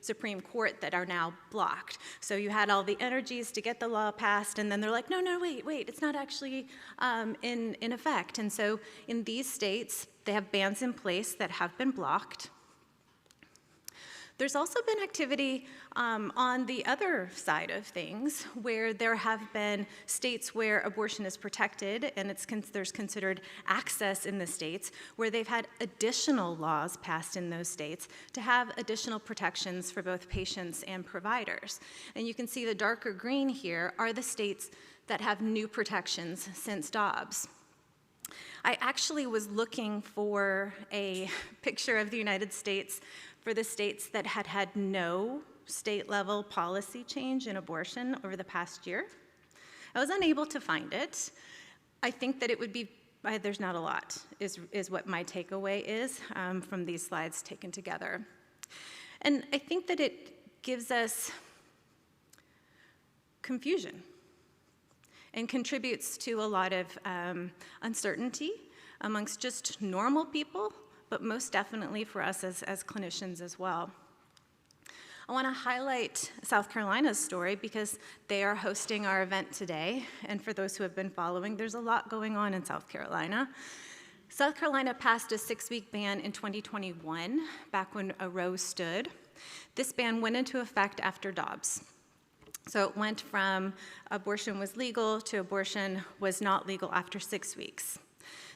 Supreme Court that are now blocked. So you had all the energies to get the law passed, and then they're like, no, wait, it's not actually in effect. And so in these states, they have bans in place that have been blocked. There's also been activity on the other side of things where there have been states where abortion is protected and there's considered access in the states where they've had additional laws passed in those states to have additional protections for both patients and providers. And you can see the darker green here are the states that have new protections since Dobbs. I actually was looking for a picture of the United States for the states that had had no state-level policy change in abortion over the past year. I was unable to find it. I think that it would be, there's not a lot, is what my takeaway is from these slides taken together. And I think that it gives us confusion and contributes to a lot of uncertainty amongst just normal people, but most definitely for us as clinicians as well. I want to highlight South Carolina's story because they are hosting our event today, and for those who have been following, there's a lot going on in South Carolina. South Carolina passed a 6-week ban in 2021, back when Roe stood. This ban went into effect after Dobbs. So it went from abortion was legal to abortion was not legal after 6 weeks.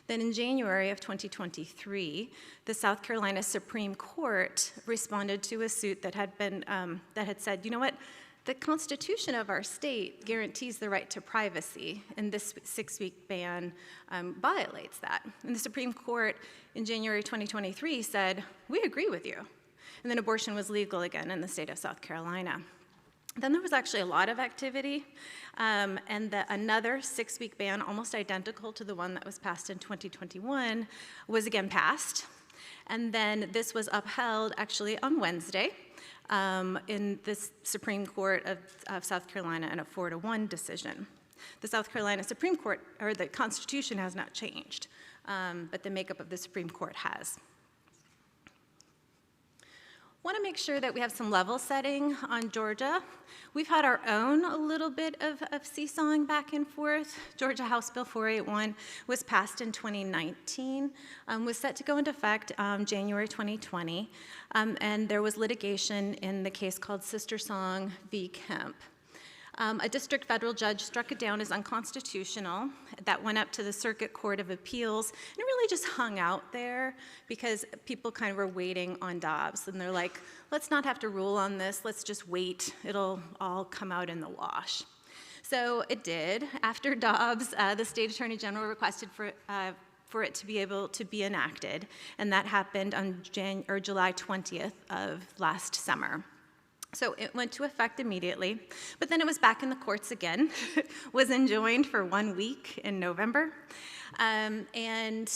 Then in January of 2023, the South Carolina Supreme Court responded to a suit that had been that had said, you know what, the Constitution of our state guarantees the right to privacy, and this 6-week ban violates that. And the Supreme Court in January 2023 said, we agree with you. And then abortion was legal again in the state of South Carolina. Then there was actually a lot of activity, and another 6-week ban, almost identical to the one that was passed in 2021, was again passed. And then this was upheld actually on Wednesday in the Supreme Court of South Carolina in a 4-1 decision. The South Carolina Supreme Court, or the Constitution, has not changed, but the makeup of the Supreme Court has. Want to make sure that we have some level setting on Georgia. We've had our own a little bit of seesawing back and forth. Georgia House Bill 481 was passed in 2019, was set to go into effect January 2020, and there was litigation in the case called Sister Song v. Kemp. A district federal judge struck it down as unconstitutional. That went up to the Circuit Court of Appeals, and it really just hung out there because people kind of were waiting on Dobbs, and they're like, let's not have to rule on this, let's just wait, it'll all come out in the wash. So it did. After Dobbs, the state attorney general requested for it to be able to be enacted, and that happened on July 20th of last summer. So it went to effect immediately, but then it was back in the courts again, was enjoined for 1 week in November. And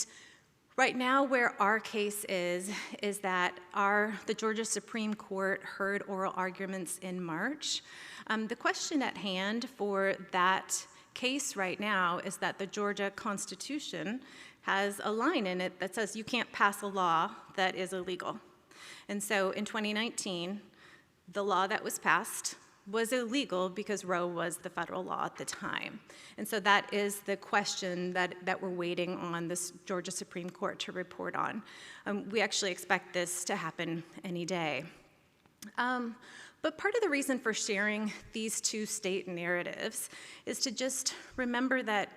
right now where our case is that the Georgia Supreme Court heard oral arguments in March. The question at hand for that case right now is that the Georgia Constitution has a line in it that says you can't pass a law that is illegal. And so in 2019, the law that was passed was illegal because Roe was the federal law at the time. And so that is the question that we're waiting on this Georgia Supreme Court to report on. We actually expect this to happen any day. But part of the reason for sharing these two state narratives is to just remember that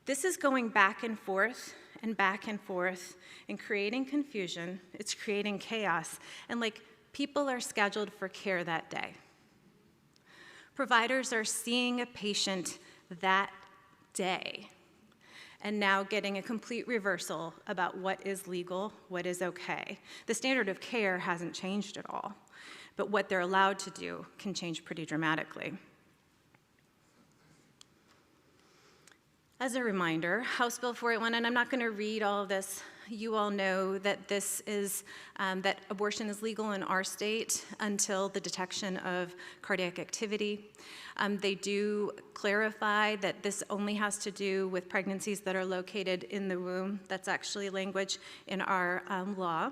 this is going back and forth and creating confusion. It's creating chaos. And people are scheduled for care that day. Providers are seeing a patient that day and now getting a complete reversal about what is legal, what is okay. The standard of care hasn't changed at all, but what they're allowed to do can change pretty dramatically. As a reminder, House Bill 481, and I'm not going to read all of this. You all know that this is, that abortion is legal in our state until the detection of cardiac activity. They do clarify that this only has to do with pregnancies that are located in the womb. That's actually language in our law.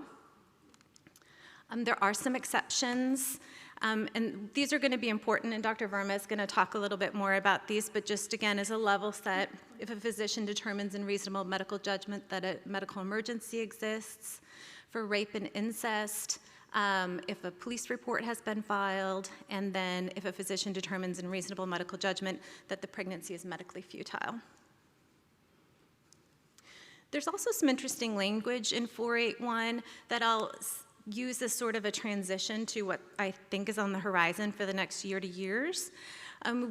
There are some exceptions, and these are going to be important, and Dr. Verma is going to talk a little bit more about these, but just again as a level set, if a physician determines in reasonable medical judgment that a medical emergency exists, for rape and incest, if a police report has been filed, and then if a physician determines in reasonable medical judgment that the pregnancy is medically futile. There's also some interesting language in 481 that I'll use as sort of a transition to what I think is on the horizon for the next year to years.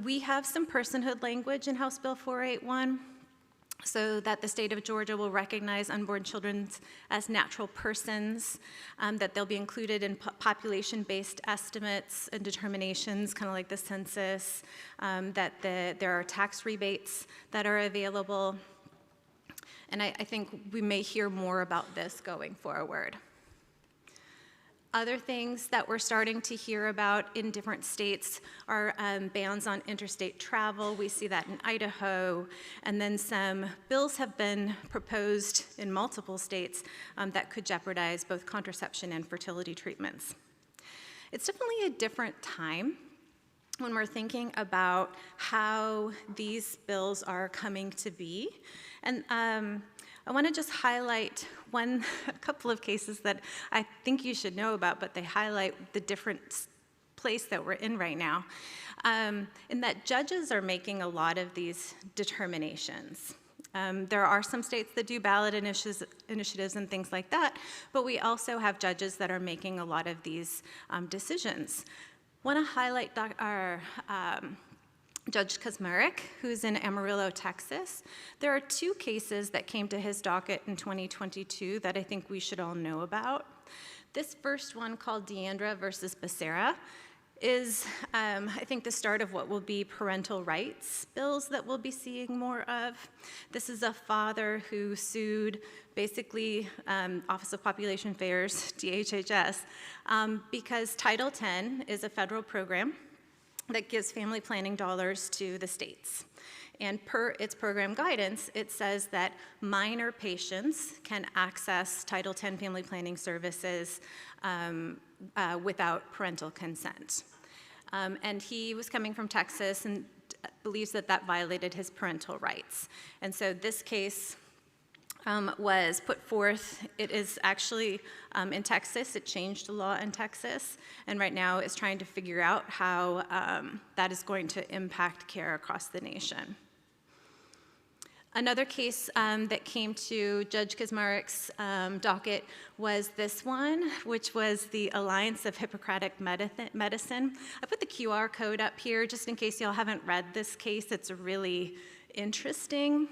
We have some personhood language in House Bill 481, so that the state of Georgia will recognize unborn children as natural persons, that they'll be included in population-based estimates and determinations, kind of like the census, that there are tax rebates that are available. And I think we may hear more about this going forward. Other things that we're starting to hear about in different states are bans on interstate travel. We see that in Idaho. And then some bills have been proposed in multiple states that could jeopardize both contraception and fertility treatments. It's definitely a different time when we're thinking about how these bills are coming to be. And I want to just highlight a couple of cases that I think you should know about, but they highlight the different place that we're in right now, in that judges are making a lot of these determinations. There are some states that do ballot initiatives and things like that, but we also have judges that are making a lot of these decisions. I want to highlight Judge Kaczmarek, who's in Amarillo, Texas. There are two cases that came to his docket in 2022 that I think we should all know about. This first one, called Deandra versus Becerra, is, I think, the start of what will be parental rights bills that we'll be seeing more of. This is a father who sued, basically, Office of Population Affairs, DHHS, because Title X is a federal program that gives family planning dollars to the states. And per its program guidance, it says that minor patients can access Title X family planning services without parental consent. And he was coming from Texas and believes that that violated his parental rights. And so this case was put forth. It is actually in Texas. It changed the law in Texas, and right now is trying to figure out how that is going to impact care across the nation. Another case that came to Judge Kaczmarek's docket was this one, which was the Alliance of Hippocratic Medicine. I put the QR code up here just in case y'all haven't read this case. It's really interesting.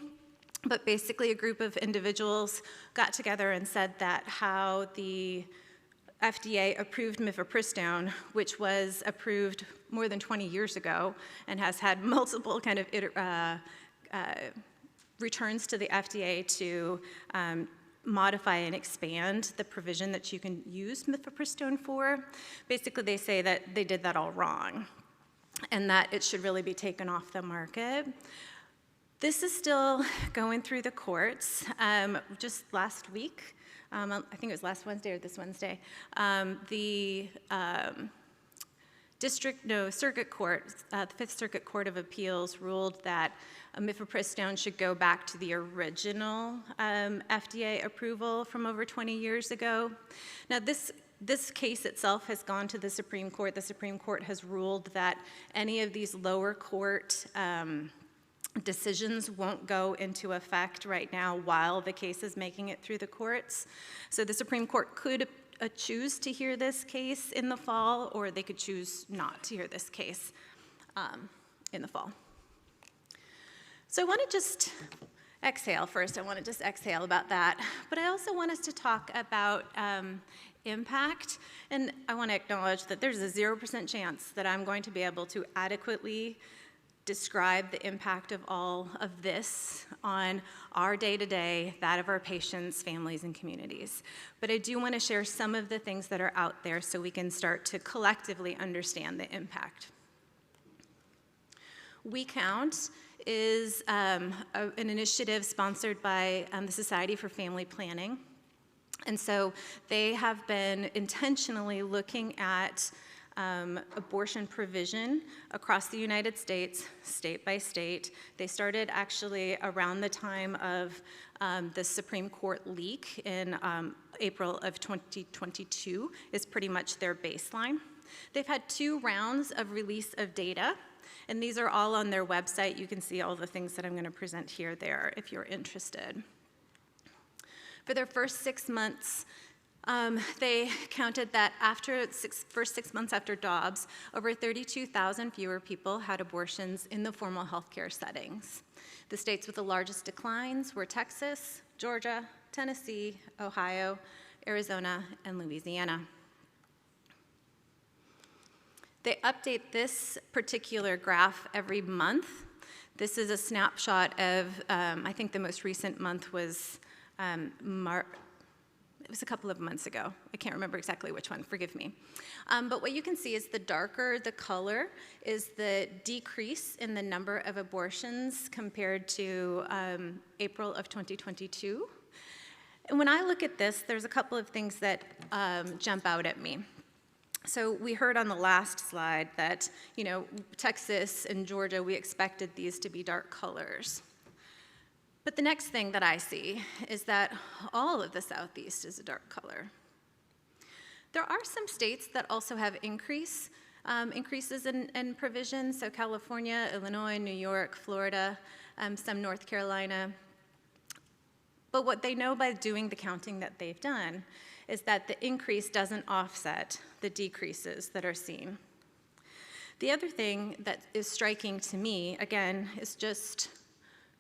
But basically, a group of individuals got together and said that how the FDA approved mifepristone, which was approved more than 20 years ago and has had multiple kind of returns to the FDA to modify and expand the provision that you can use mifepristone for. Basically, they say that they did that all wrong and that it should really be taken off the market. This is still going through the courts. Just last week, I think it was last Wednesday or this Wednesday, the Circuit Court, the Fifth Circuit Court of Appeals ruled that mifepristone should go back to the original FDA approval from over 20 years ago. Now, this case itself has gone to the Supreme Court. The Supreme Court has ruled that any of these lower court decisions won't go into effect right now while the case is making it through the courts. So the Supreme Court could choose to hear this case in the fall, or they could choose not to hear this case in the fall. So I want to just exhale first. I want to just exhale about that. But I also want us to talk about impact. And I want to acknowledge that there's a 0% chance that I'm going to be able to adequately describe the impact of all of this on our day-to-day, that of our patients, families, and communities. But I do want to share some of the things that are out there so we can start to collectively understand the impact. We Count is an initiative sponsored by the Society for Family Planning. And so they have been intentionally looking at abortion provision across the United States, state by state. They started actually around the time of the Supreme Court leak in April of 2022 is pretty much their baseline. They've had 2 rounds of release of data, and these are all on their website. You can see all the things that I'm going to present here there if you're interested. For their first 6 months, they counted that after first 6 months after Dobbs, over 32,000 fewer people had abortions in the formal healthcare settings. The states with the largest declines were Texas, Georgia, Tennessee, Ohio, Arizona, and Louisiana. They update this particular graph every month. This is a snapshot of, I think the most recent month was it was a couple of months ago. I can't remember exactly which one, forgive me. But what you can see is the darker the color is the decrease in the number of abortions compared to April of 2022. And when I look at this, there's a couple of things that jump out at me. So we heard on the last slide that, you know, Texas and Georgia, we expected these to be dark colors. But the next thing that I see is that all of the Southeast is a dark color. There are some states that also have increases in provisions, so California, Illinois, New York, Florida, some North Carolina. But what they know by doing the counting that they've done is that the increase doesn't offset the decreases that are seen. The other thing that is striking to me, again, is just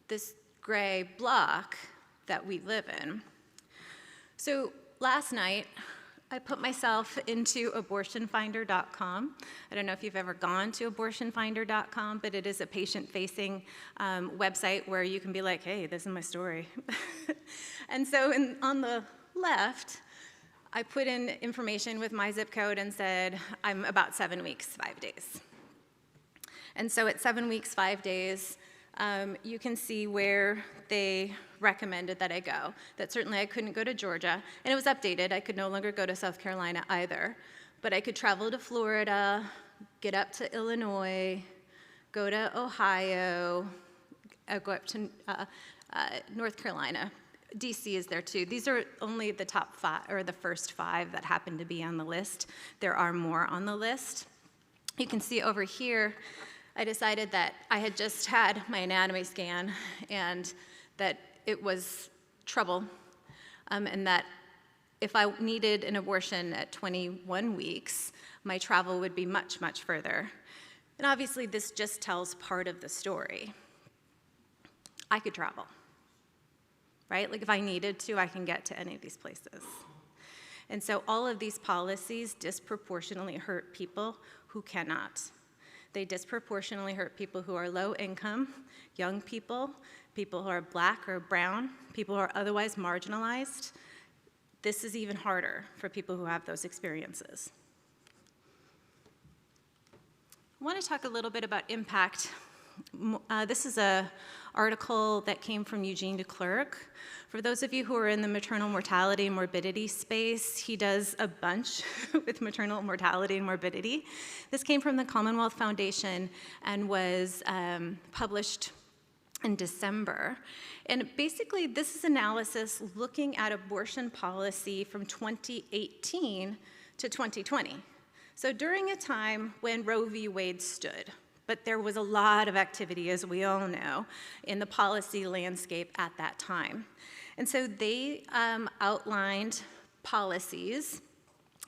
this gray block that we live in. So last night, I put myself into abortionfinder.com. I don't know if you've ever gone to abortionfinder.com, but it is a patient-facing website where you can be like, hey, this is my story. And so on the left, I put in information with my zip code and said, I'm about 7 weeks, 5 days. And so at 7 weeks, 5 days, you can see where they recommended that I go. That certainly I couldn't go to Georgia, and it was updated. I could no longer go to South Carolina either, but I could travel to Florida, get up to Illinois, go to Ohio, go up to North Carolina. DC is there too. These are only the top 5, or the first 5 that happen to be on the list. There are more on the list. You can see over here, I decided that I had just had my anatomy scan and that it was trouble, and that if I needed an abortion at 21 weeks, my travel would be much, much further. And obviously, this just tells part of the story. I could travel, right? Like if I needed to, I can get to any of these places. And so all of these policies disproportionately hurt people who cannot. They disproportionately hurt people who are low income, young people, people who are black or brown, people who are otherwise marginalized. This is even harder for people who have those experiences. I want to talk a little bit about impact. This is an article that came from Eugene DeClercq. For those of you who are in the maternal mortality and morbidity space, he does a bunch with maternal mortality and morbidity. This came from the Commonwealth Foundation and was published in December. And basically, this is analysis looking at abortion policy from 2018 to 2020. So during a time when Roe v. Wade stood, but there was a lot of activity, as we all know, in the policy landscape at that time. And so they outlined policies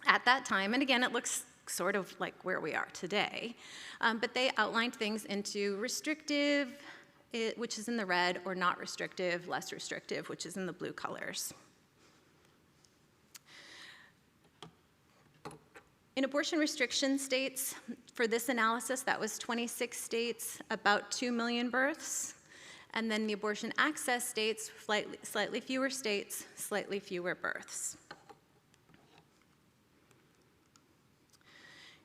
at that time, and again, it looks sort of like where we are today, but they outlined things into restrictive, which is in the red, or not restrictive, less restrictive, which is in the blue colors. In abortion restriction states, for this analysis, that was 26 states, about 2 million births. And then the abortion access states, slightly fewer states, slightly fewer births.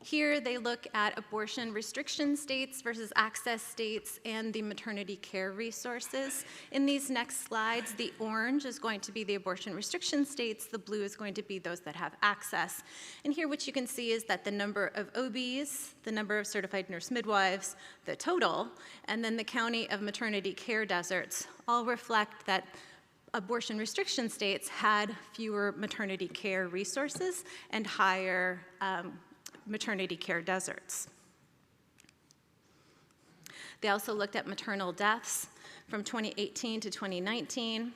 Here they look at abortion restriction states versus access states and the maternity care resources. In these next slides, the orange is going to be the abortion restriction states, the blue is going to be those that have access. And here what you can see is that the number of OBs, the number of certified nurse midwives, the total, and then the county of maternity care deserts all reflect that abortion restriction states had fewer maternity care resources and higher maternity care deserts. They also looked at maternal deaths from 2018 to 2019.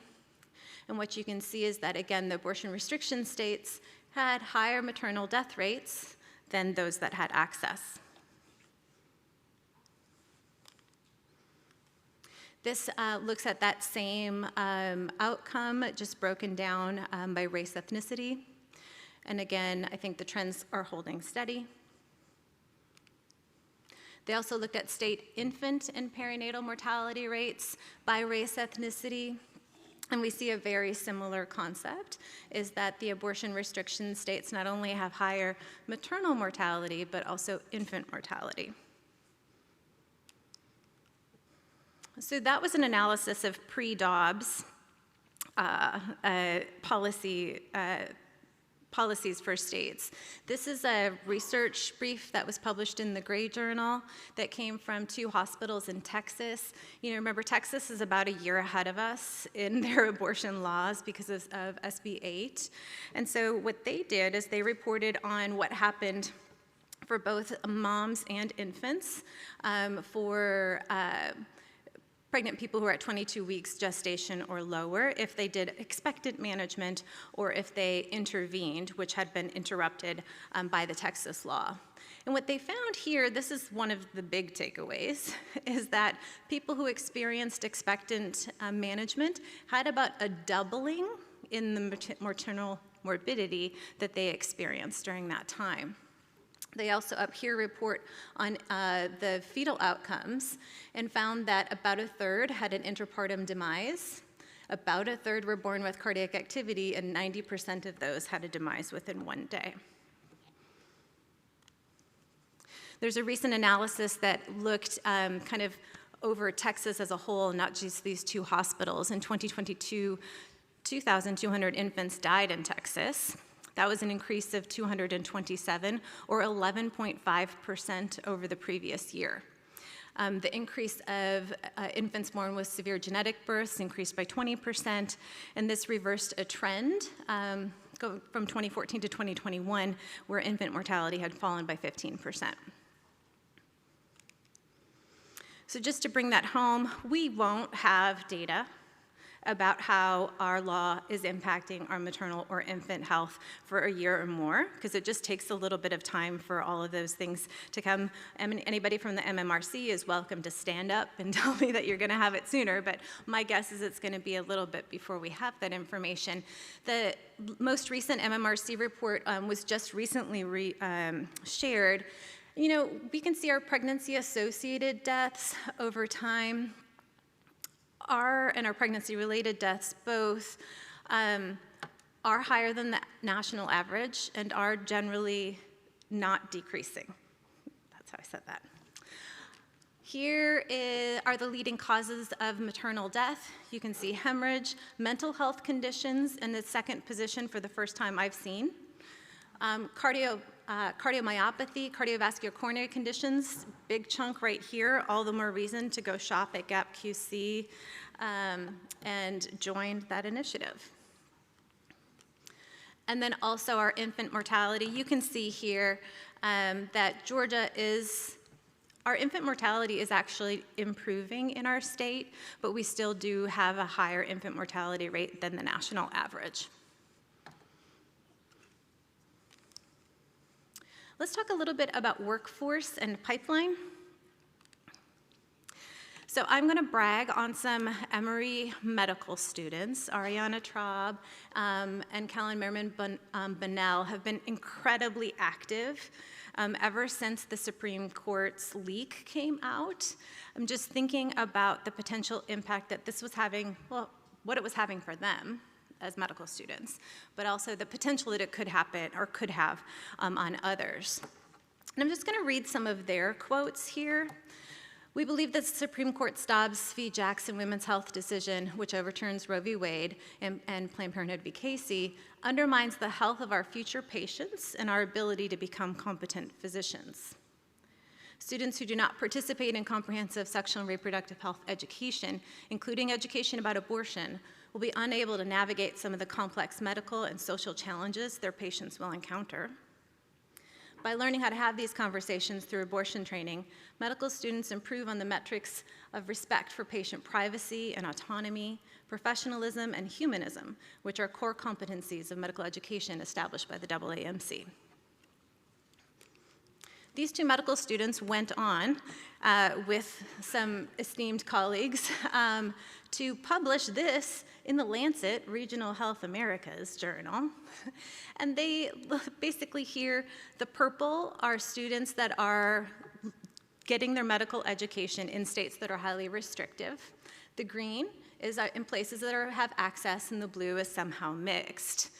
And what you can see is that, again, the abortion restriction states had higher maternal death rates than those that had access. This looks at that same outcome, just broken down by race, ethnicity. And again, I think the trends are holding steady. They also looked at state infant and perinatal mortality rates by race, ethnicity. And we see a very similar concept, is that the abortion restriction states not only have higher maternal mortality, but also infant mortality. So that was an analysis of pre-Dobbs policies for states. This is a research brief that was published in the Gray Journal that came from 2 hospitals in Texas. You know, remember, Texas is about a year ahead of us in their abortion laws because of SB 8. And so what they did is they reported on what happened for both moms and infants for pregnant people who are at 22 weeks gestation or lower, if they did expectant management or if they intervened, which had been interrupted by the Texas law. And what they found here, this is one of the big takeaways, is that people who experienced expectant management had about a doubling in the maternal morbidity that they experienced during that time. They also up here report on the fetal outcomes and found that about 1/3 had an interpartum demise, about 1/3 were born with cardiac activity, and 90% of those had a demise within 1 day. There's a recent analysis that looked kind of over Texas as a whole, not just these 2 hospitals. In 2022, 2,200 infants died in Texas. That was an increase of 227, or 11.5% over the previous year. The increase of infants born with severe genetic births increased by 20%, and this reversed a trend from 2014 to 2021, where infant mortality had fallen by 15%. So just to bring that home, we won't have data about how our law is impacting our maternal or infant health for a year or more, because it just takes a little bit of time for all of those things to come. Anybody from the MMRC is welcome to stand up and tell me that you're going to have it sooner, but my guess is it's going to be a little bit before we have that information. The most recent MMRC report was just recently shared. You know, we can see our pregnancy-associated deaths over time. Our pregnancy-related deaths both are higher than the national average and are generally not decreasing. That's how I said that. Here are the leading causes of maternal death. You can see hemorrhage, mental health conditions in the second position for the first time I've seen. Cardiomyopathy, cardiovascular coronary conditions, big chunk right here, all the more reason to go shop at Gap QC and join that initiative. And then also our infant mortality. You can see here that our infant mortality is actually improving in our state, but we still do have a higher infant mortality rate than the national average. Let's talk a little bit about workforce and pipeline. So I'm going to brag on some Emory medical students. Ariana Traub and Callan Merriman-Bonnell have been incredibly active ever since the Supreme Court's leak came out. I'm just thinking about the potential impact that this was having, well, what it was having for them as medical students, but also the potential that it could happen or could have on others. And I'm just going to read some of their quotes here. We believe that the Supreme Court's Dobbs v. Jackson women's health decision, which overturns Roe v. Wade and Planned Parenthood v. Casey, undermines the health of our future patients and our ability to become competent physicians. Students who do not participate in comprehensive sexual and reproductive health education, including education about abortion, will be unable to navigate some of the complex medical and social challenges their patients will encounter. By learning how to have these conversations through abortion training, medical students improve on the metrics of respect for patient privacy and autonomy, professionalism, and humanism, which are core competencies of medical education established by the AAMC. These two medical students went on with some esteemed colleagues to publish this in the Lancet Regional Health Americas journal. And they basically here, the purple are students that are getting their medical education in states that are highly restrictive. The green is in places that have access, and the blue is somehow mixed.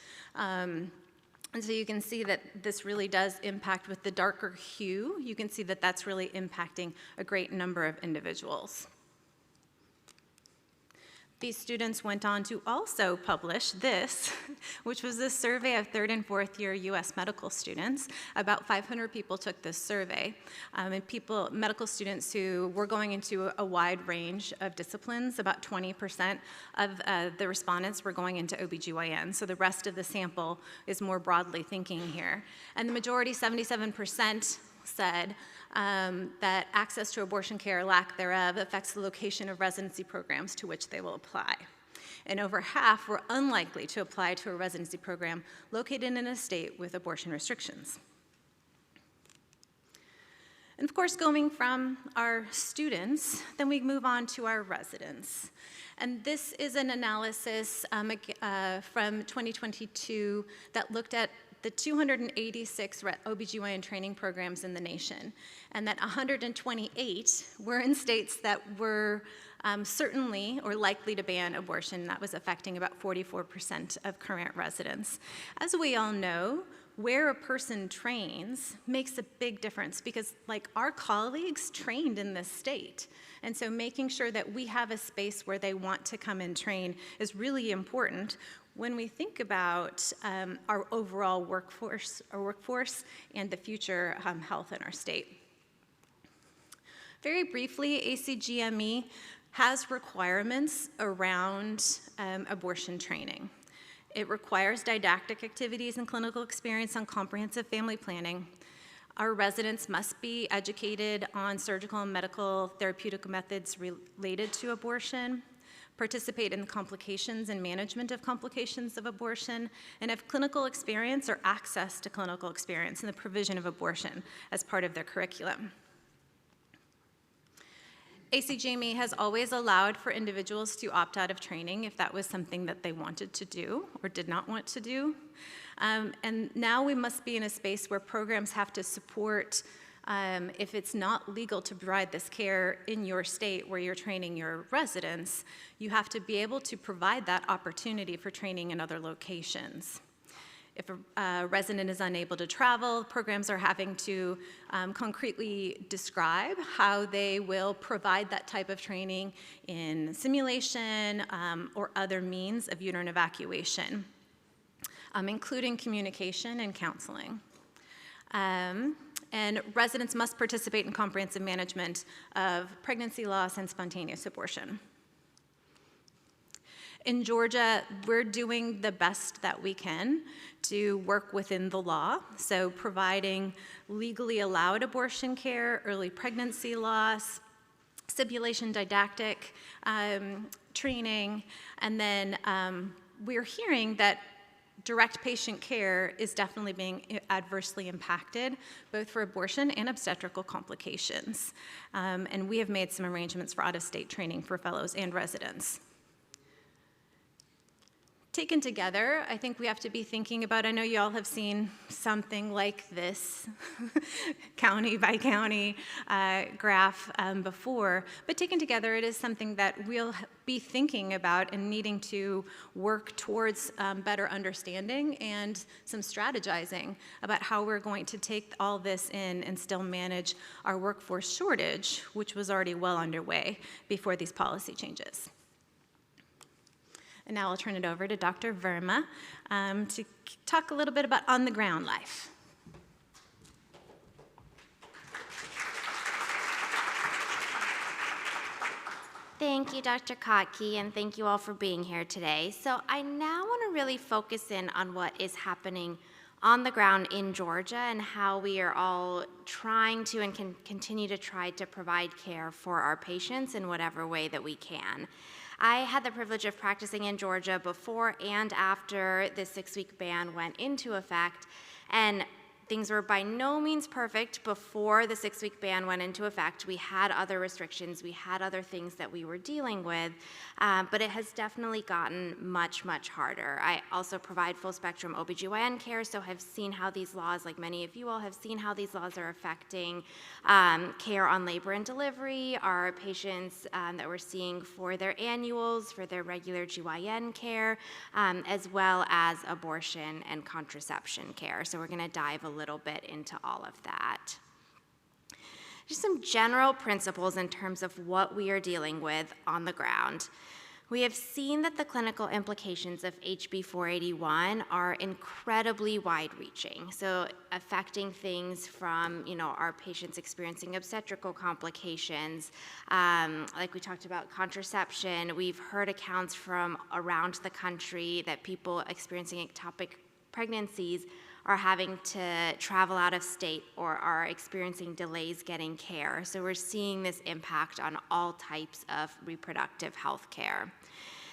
And so you can see that this really does impact with the darker hue. You can see that that's really impacting a great number of individuals. These students went on to also publish this, which was a survey of third and fourth year US medical students. About 500 people took this survey, and medical students who were going into a wide range of disciplines. About 20% of the respondents were going into OBGYN, so the rest of the sample is more broadly thinking here. And the majority, 77%, said that access to abortion care, lack thereof, affects the location of residency programs to which they will apply. And over half were unlikely to apply to a residency program located in a state with abortion restrictions. And of course, going from our students, then we move on to our residents. And this is an analysis from 2022 that looked at the 286 OBGYN training programs in the nation, and that 128 were in states that were certainly or likely to ban abortion. That was affecting about 44% of current residents. As we all know, where a person trains makes a big difference because, like, our colleagues trained in this state. And so making sure that we have a space where they want to come and train is really important when we think about our overall workforce and the future health in our state. Very briefly, ACGME has requirements around abortion training. It requires didactic activities and clinical experience on comprehensive family planning. Our residents must be educated on surgical and medical therapeutic methods related to abortion, participate in the complications and management of complications of abortion, and have clinical experience or access to clinical experience in the provision of abortion as part of their curriculum. ACGME has always allowed for individuals to opt out of training if that was something that they wanted to do or did not want to do. And now we must be in a space where programs have to support if it's not legal to provide this care in your state where you're training your residents, you have to be able to provide that opportunity for training in other locations. If a resident is unable to travel, programs are having to concretely describe how they will provide that type of training in simulation or other means of uterine evacuation, including communication and counseling. And residents must participate in comprehensive management of pregnancy loss and spontaneous abortion. In Georgia, we're doing the best that we can to work within the law, so providing legally allowed abortion care, early pregnancy loss, simulation didactic training, and then we're hearing that direct patient care is definitely being adversely impacted, both for abortion and obstetrical complications. And we have made some arrangements for out-of-state training for fellows and residents. Taken together, I think we have to be thinking about, I know you all have seen something like this county by county graph before, but taken together, it is something that we'll be thinking about and needing to work towards better understanding and some strategizing about how we're going to take all this in and still manage our workforce shortage, which was already well underway before these policy changes. And now I'll turn it over to Dr. Verma to talk a little bit about on-the-ground life. Thank you, Dr. Kottke, and thank you all for being here today. So I now want to really focus in on what is happening on the ground in Georgia and how we are all trying to and can continue to try to provide care for our patients in whatever way that we can. I had the privilege of practicing in Georgia before and after the 6-week ban went into effect, and things were by no means perfect before the 6-week ban went into effect. We had other restrictions, we had other things that we were dealing with, but it has definitely gotten much, much harder. I also provide full spectrum OBGyn care, so have seen how these laws, like many of you all have seen how these laws are affecting care on labor and delivery, our patients that we're seeing for their annuals, for their regular GYN care, as well as abortion and contraception care. So we're gonna dive a little bit into all of that. Just some general principles in terms of what we are dealing with on the ground. We have seen that the clinical implications of HB 481 are incredibly wide-reaching, so affecting things from, our patients experiencing obstetrical complications, like we talked about contraception. We've heard accounts from around the country that people experiencing ectopic pregnancies are having to travel out of state or are experiencing delays getting care. So we're seeing this impact on all types of reproductive health care.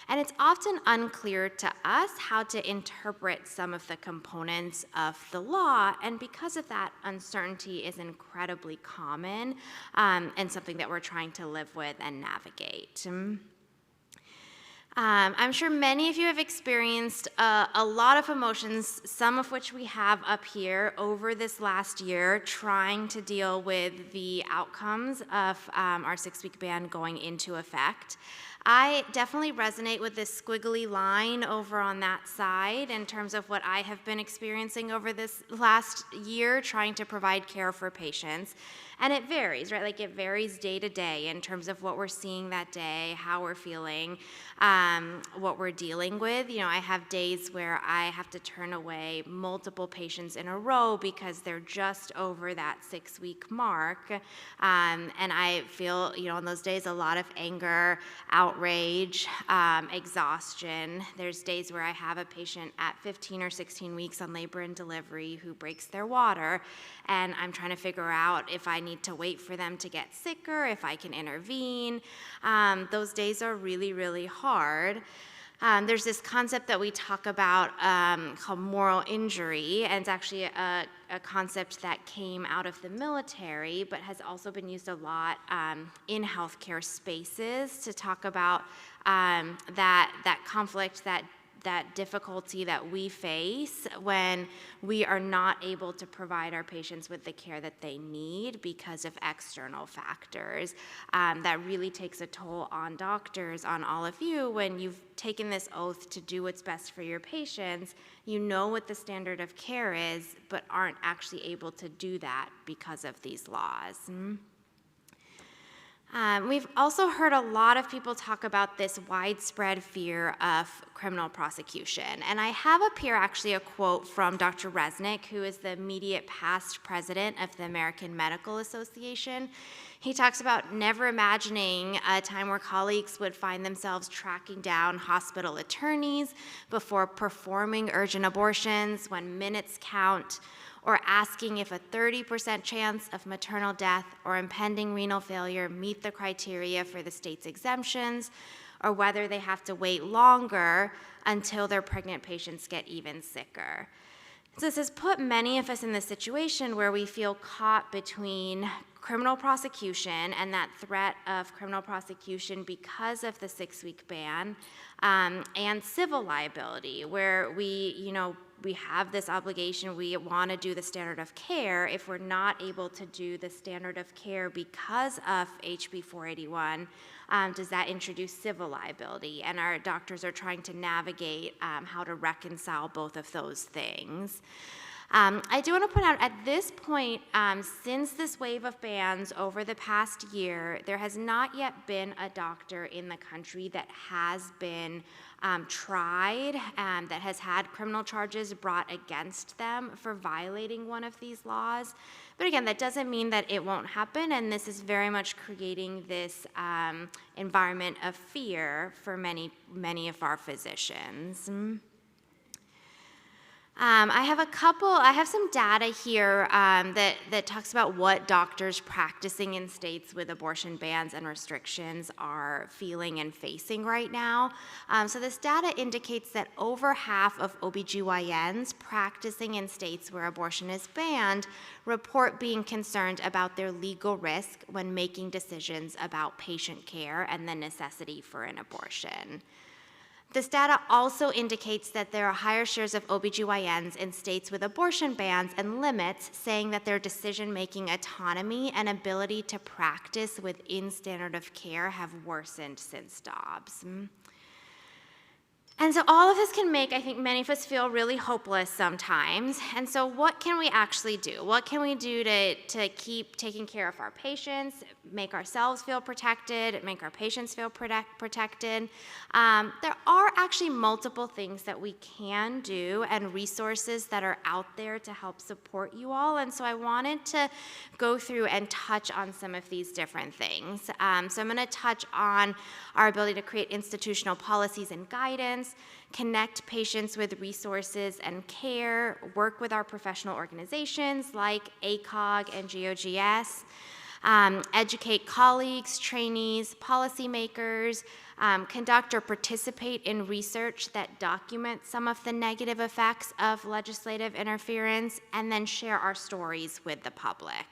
And it's often unclear to us how to interpret some of the components of the law, and because of that, uncertainty is incredibly common and something that we're trying to live with and navigate. I'm sure many of you have experienced a lot of emotions, some of which we have up here over this last year, trying to deal with the outcomes of our 6-week ban going into effect. I definitely resonate with this squiggly line over on that side in terms of what I have been experiencing over this last year trying to provide care for patients. And it varies, right? Like it varies day to day in terms of what we're seeing that day, how we're feeling, what we're dealing with. I have days where I have to turn away multiple patients in a row because they're just over that 6-week mark. And I feel, on those days, a lot of anger, outrage, exhaustion. There's days where I have a patient at 15 or 16 weeks on labor and delivery who breaks their water, and I'm trying to figure out if I need to wait for them to get sicker, if I can intervene. Those days are really, really hard. There's this concept that we talk about called moral injury, and it's actually a concept that came out of the military, but has also been used a lot in healthcare spaces to talk about that conflict, that difficulty that we face when we are not able to provide our patients with the care that they need because of external factors. That really takes a toll on doctors, on all of you, when you've taken this oath to do what's best for your patients. You know what the standard of care is, but aren't actually able to do that because of these laws. We've also heard a lot of people talk about this widespread fear of criminal prosecution. And I have up here actually a quote from Dr. Resnick, who is the immediate past president of the American Medical Association. He talks about never imagining a time where colleagues would find themselves tracking down hospital attorneys before performing urgent abortions when minutes count, or asking if a 30% chance of maternal death or impending renal failure meet the criteria for the state's exemptions, or whether they have to wait longer until their pregnant patients get even sicker. So this has put many of us in this situation where we feel caught between criminal prosecution and that threat of criminal prosecution because of the 6-week ban, and civil liability, where we have this obligation, we want to do the standard of care. If we're not able to do the standard of care because of HB 481, does that introduce civil liability? And our doctors are trying to navigate how to reconcile both of those things. I do want to point out at this point, since this wave of bans over the past year, there has not yet been a doctor in the country that has been tried, that has had criminal charges brought against them for violating one of these laws. But again, that doesn't mean that it won't happen, and this is very much creating this environment of fear for many of our physicians. I have some data here that talks about what doctors practicing in states with abortion bans and restrictions are feeling and facing right now. So this data indicates that over half of OBGYNs practicing in states where abortion is banned report being concerned about their legal risk when making decisions about patient care and the necessity for an abortion. This data also indicates that there are higher shares of OBGYNs in states with abortion bans and limits, saying that their decision-making autonomy and ability to practice within standard of care have worsened since Dobbs. And so all of this can make, I think, many of us feel really hopeless sometimes. And so what can we actually do? What can we do to keep taking care of our patients, make ourselves feel protected, make our patients feel protected? There are actually multiple things that we can do and resources that are out there to help support you all. And so I wanted to go through and touch on some of these different things. So I'm going to touch on our ability to create institutional policies and guidance, connect patients with resources and care, work with our professional organizations like ACOG and GOGS, educate colleagues, trainees, policymakers, conduct or participate in research that documents some of the negative effects of legislative interference, and then share our stories with the public.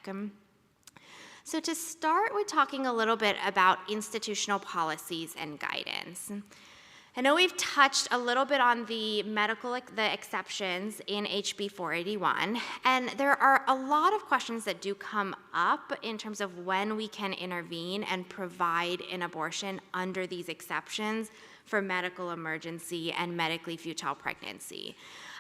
So to start with talking a little bit about institutional policies and guidance. I know we've touched a little bit on the exceptions in HB 481, and there are a lot of questions that do come up in terms of when we can intervene and provide an abortion under these exceptions for medical emergency and medically futile pregnancy.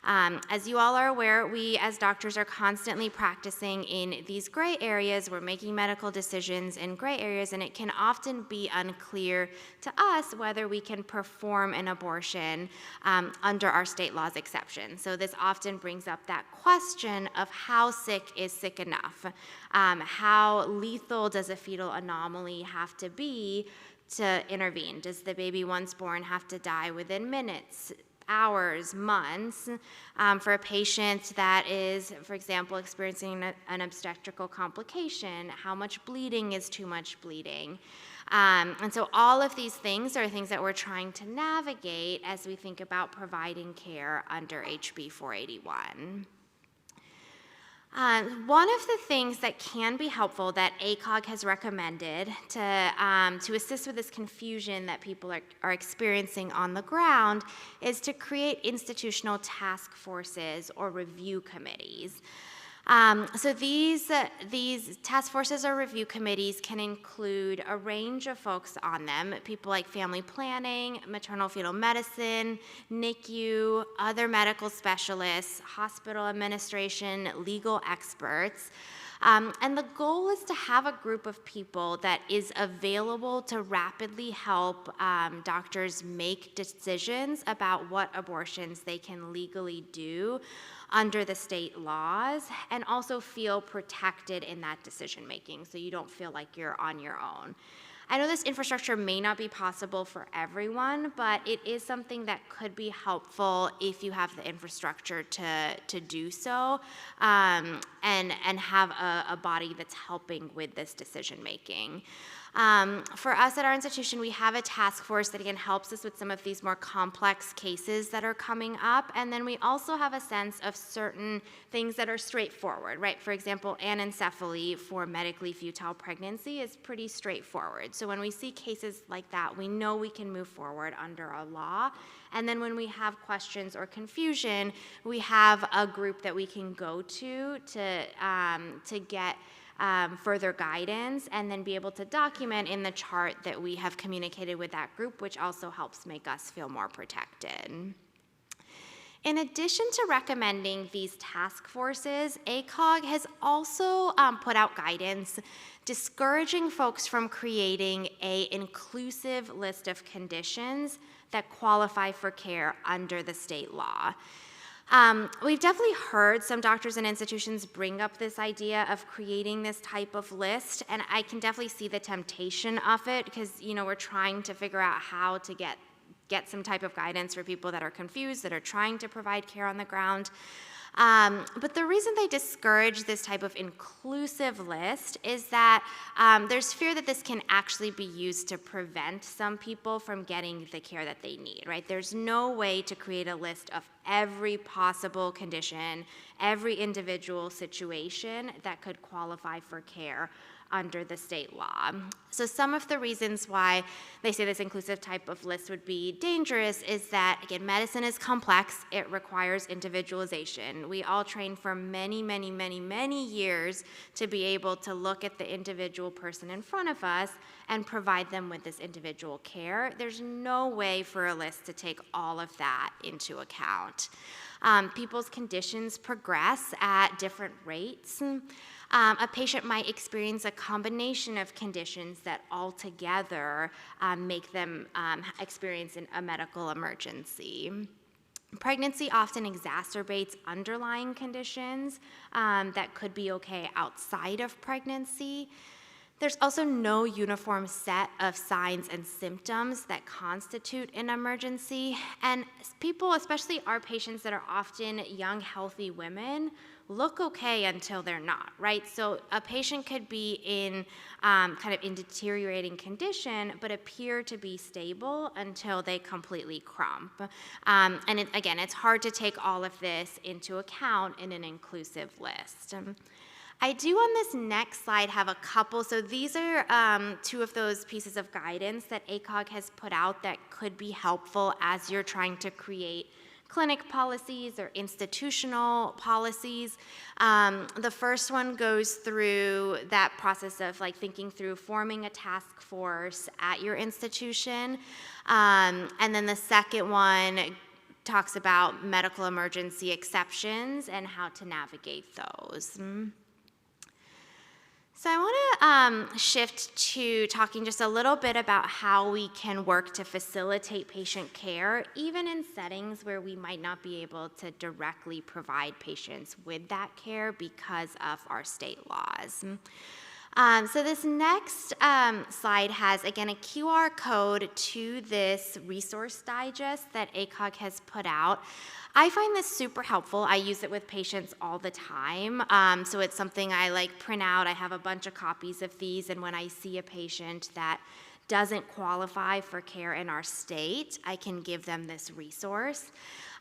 As you all are aware, we as doctors are constantly practicing in these gray areas. We're making medical decisions in gray areas, and it can often be unclear to us whether we can perform an abortion under our state law's exception. So this often brings up that question of how sick is sick enough? How lethal does a fetal anomaly have to be to intervene? Does the baby once born have to die within minutes, hours, months? For a patient that is, for example, experiencing an obstetrical complication, how much bleeding is too much bleeding? And so all of these things are things that we're trying to navigate as we think about providing care under HB 481. One of the things that can be helpful that ACOG has recommended to assist with this confusion that people are experiencing on the ground is to create institutional task forces or review committees. So these task forces or review committees can include a range of folks on them, people like family planning, maternal fetal medicine, NICU, other medical specialists, hospital administration, legal experts. And the goal is to have a group of people that is available to rapidly help doctors make decisions about what abortions they can legally do under the state laws, and also feel protected in that decision making, so you don't feel like you're on your own. I know this infrastructure may not be possible for everyone, but it is something that could be helpful if you have the infrastructure to do so, and have a body that's helping with this decision making. For us at our institution, we have a task force that again helps us with some of these more complex cases that are coming up, and then we also have a sense of certain things that are straightforward, right? For example, anencephaly for medically futile pregnancy is pretty straightforward. So when we see cases like that, we know we can move forward under our law. And then when we have questions or confusion, we have a group that we can go to get further guidance, and then be able to document in the chart that we have communicated with that group, which also helps make us feel more protected. In addition to recommending these task forces, ACOG has also put out guidance discouraging folks from creating an inclusive list of conditions that qualify for care under the state law. We've definitely heard some doctors and institutions bring up this idea of creating this type of list, and I can definitely see the temptation of it because, we're trying to figure out how to get some type of guidance for people that are confused, that are trying to provide care on the ground. But the reason they discourage this type of inclusive list is that there's fear that this can actually be used to prevent some people from getting the care that they need, right? There's no way to create a list of every possible condition, every individual situation that could qualify for care under the state law. So some of the reasons why they say this inclusive type of list would be dangerous is that, again, medicine is complex. It requires individualization. We all train for many, many, many, many years to be able to look at the individual person in front of us and provide them with this individual care. There's no way for a list to take all of that into account. People's conditions progress at different rates. A patient might experience a combination of conditions that altogether make them experience a medical emergency. Pregnancy often exacerbates underlying conditions that could be okay outside of pregnancy. There's also no uniform set of signs and symptoms that constitute an emergency, and people, especially our patients that are often young, healthy women, look okay until they're not, right? So a patient could be in in deteriorating condition, but appear to be stable until they completely crump. Again, it's hard to take all of this into account in an inclusive list. I do on this next slide have a couple, so these are two of those pieces of guidance that ACOG has put out that could be helpful as you're trying to create clinic policies or institutional policies. The first one goes through that process of thinking through forming a task force at your institution. And then the second one talks about medical emergency exceptions and how to navigate those. So I want to shift to talking just a little bit about how we can work to facilitate patient care, even in settings where we might not be able to directly provide patients with that care because of our state laws. So this next slide has, again, a QR code to this resource digest that ACOG has put out. I find this super helpful. I use it with patients all the time. So it's something I print out. I have a bunch of copies of these, and when I see a patient that doesn't qualify for care in our state, I can give them this resource.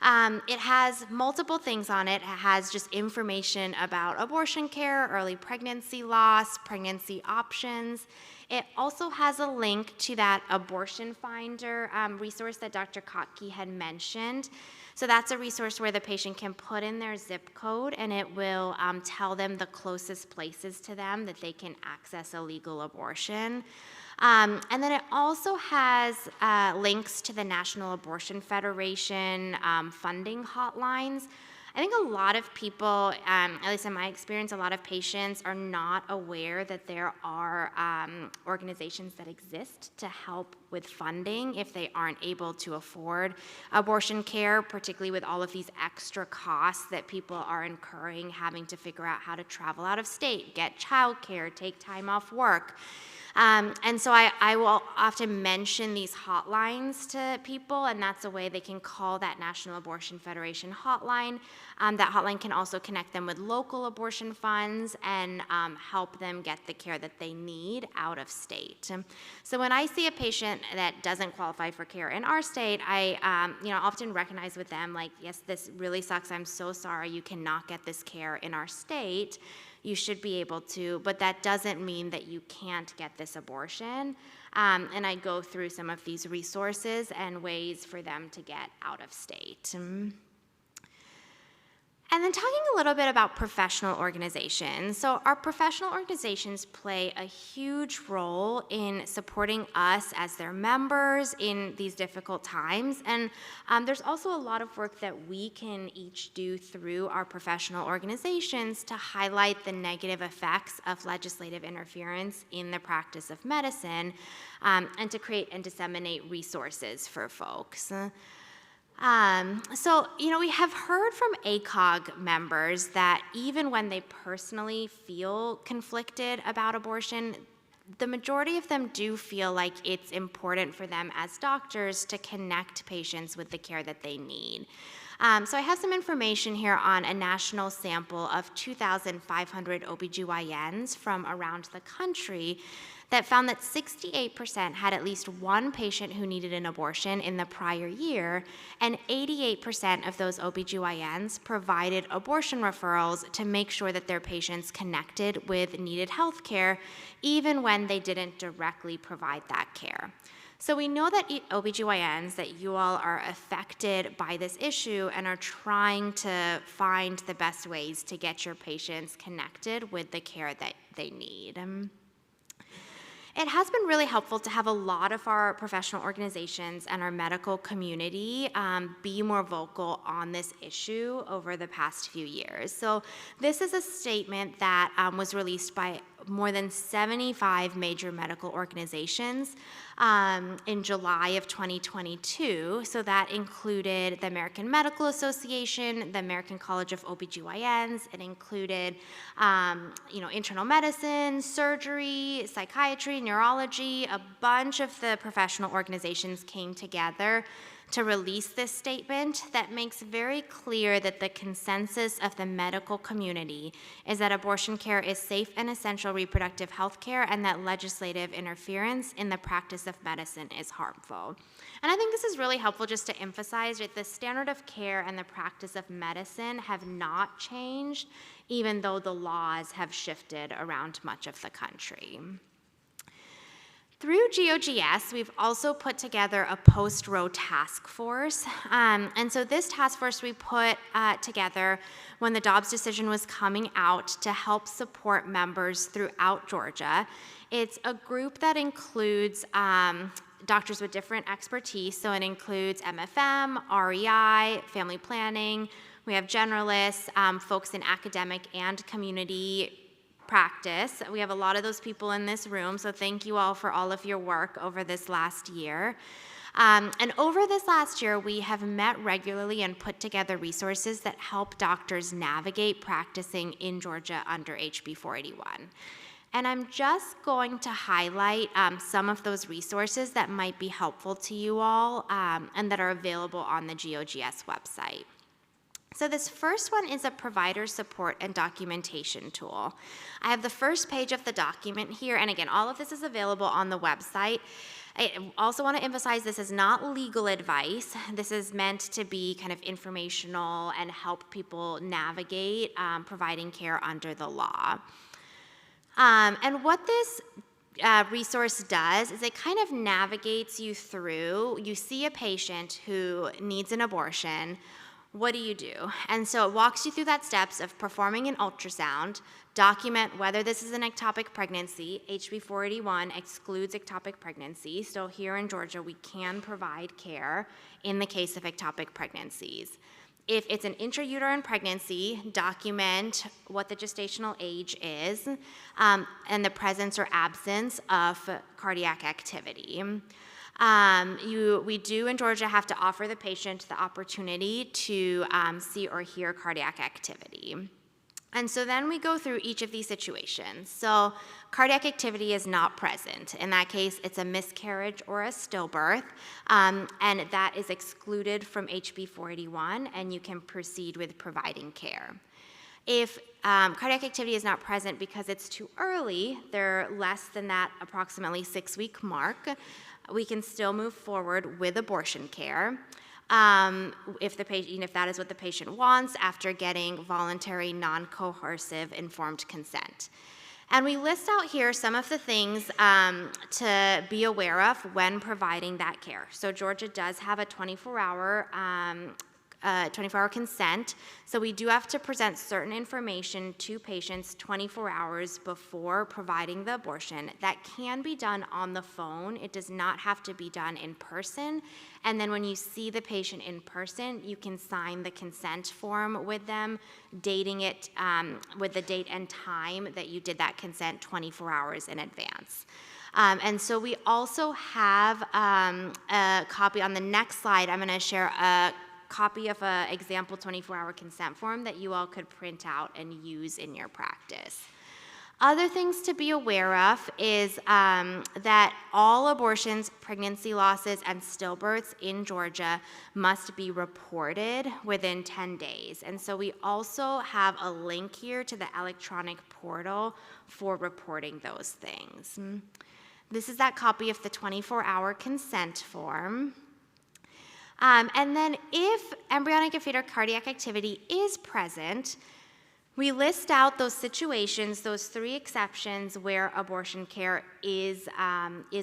It has multiple things on it. It has just information about abortion care, early pregnancy loss, pregnancy options. It also has a link to that abortion finder resource that Dr. Kottke had mentioned. So that's a resource where the patient can put in their zip code, and it will tell them the closest places to them that they can access a legal abortion. And then it also has links to the National Abortion Federation funding hotlines. I think a lot of people, at least in my experience, a lot of patients are not aware that there are organizations that exist to help with funding if they aren't able to afford abortion care, particularly with all of these extra costs that people are incurring, having to figure out how to travel out of state, get childcare, take time off work. And so I will often mention these hotlines to people, and that's a way they can call that National Abortion Federation hotline. That hotline can also connect them with local abortion funds and help them get the care that they need out of state. So when I see a patient that doesn't qualify for care in our state, I often recognize with them, like, yes, this really sucks. I'm so sorry you cannot get this care in our state. You should be able to, but that doesn't mean that you can't get this abortion. And I go through some of these resources and ways for them to get out of state. And then talking a little bit about professional organizations. So our professional organizations play a huge role in supporting us as their members in these difficult times. And there's also a lot of work that we can each do through our professional organizations to highlight the negative effects of legislative interference in the practice of medicine, and to create and disseminate resources for folks. So, we have heard from ACOG members that even when they personally feel conflicted about abortion, the majority of them do feel like it's important for them as doctors to connect patients with the care that they need. So I have some information here on a national sample of 2,500 OBGYNs from around the country that found that 68% had at least one patient who needed an abortion in the prior year, and 88% of those OBGYNs provided abortion referrals to make sure that their patients connected with needed health care, even when they didn't directly provide that care. So we know that OBGYNs, that you all are affected by this issue and are trying to find the best ways to get your patients connected with the care that they need. It has been really helpful to have a lot of our professional organizations and our medical community be more vocal on this issue over the past few years. So this is a statement that was released by more than 75 major medical organizations in July of 2022. So that included the American Medical Association, the American College of OBGYNs. It included, internal medicine, surgery, psychiatry, neurology. A bunch of the professional organizations came together to release this statement that makes very clear that the consensus of the medical community is that abortion care is safe and essential reproductive health care, and that legislative interference in the practice of medicine is harmful. And I think this is really helpful just to emphasize that the standard of care and the practice of medicine have not changed, even though the laws have shifted around much of the country. Through GOGS, we've also put together a post-Roe task force. And so this task force we put together when the Dobbs decision was coming out to help support members throughout Georgia. It's a group that includes doctors with different expertise. So it includes MFM, REI, family planning. We have generalists, folks in academic and community practice. We have a lot of those people in this room, so thank you all for all of your work over this last year. And over this last year, we have met regularly and put together resources that help doctors navigate practicing in Georgia under HB 481. And I'm just going to highlight some of those resources that might be helpful to you all and that are available on the GOGS website. So this first one is a provider support and documentation tool. I have the first page of the document here, and again, all of this is available on the website. I also want to emphasize this is not legal advice. This is meant to be kind of informational and help people navigate providing care under the law. And what this resource does is it kind of navigates you through. You see a patient who needs an abortion. What do you do? And so it walks you through that steps of performing an ultrasound, document whether this is an ectopic pregnancy. HB 481 excludes ectopic pregnancy, so here in Georgia we can provide care in the case of ectopic pregnancies. If it's an intrauterine pregnancy, document what the gestational age is and the presence or absence of cardiac activity. We do in Georgia have to offer the patient the opportunity to see or hear cardiac activity. And so then we go through each of these situations. So cardiac activity is not present. In that case, it's a miscarriage or a stillbirth, and that is excluded from HB 481, and you can proceed with providing care. If cardiac activity is not present because it's too early, they're less than that approximately 6-week mark, we can still move forward with abortion care. If that is what the patient wants, after getting voluntary, non-coercive, informed consent. And we list out here some of the things to be aware of when providing that care. So Georgia does have a 24-hour consent, so we do have to present certain information to patients 24 hours before providing the abortion. That can be done on the phone. It does not have to be done in person. And then when you see the patient in person, you can sign the consent form with them, dating it with the date and time that you did that consent 24 hours in advance. And so we also have a copy on the next slide. I'm going to share a copy of an example 24-hour consent form that you all could print out and use in your practice. Other things to be aware of is that all abortions, pregnancy losses, and stillbirths in Georgia must be reported within 10 days. And so we also have a link here to the electronic portal for reporting those things. This is that copy of the 24-hour consent form. And then if embryonic and fetal cardiac activity is present, we list out those situations, those 3 exceptions where abortion care is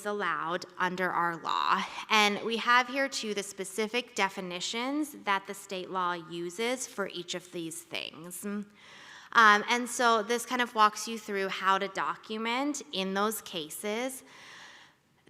allowed under our law. And we have here too the specific definitions that the state law uses for each of these things. And so this kind of walks you through how to document in those cases.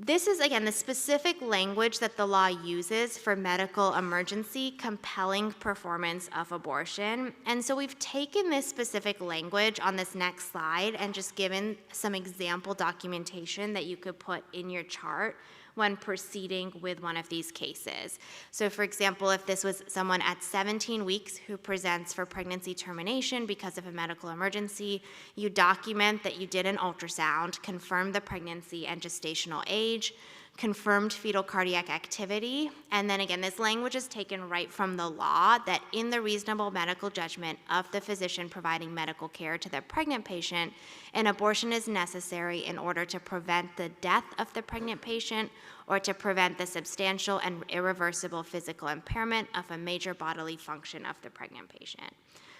This is, again, the specific language that the law uses for medical emergency compelling performance of abortion. And so we've taken this specific language on this next slide and just given some example documentation that you could put in your chart when proceeding with one of these cases. So for example, if this was someone at 17 weeks who presents for pregnancy termination because of a medical emergency, you document that you did an ultrasound, confirm the pregnancy and gestational age, confirmed fetal cardiac activity, and then again, this language is taken right from the law that in the reasonable medical judgment of the physician providing medical care to the pregnant patient, an abortion is necessary in order to prevent the death of the pregnant patient or to prevent the substantial and irreversible physical impairment of a major bodily function of the pregnant patient.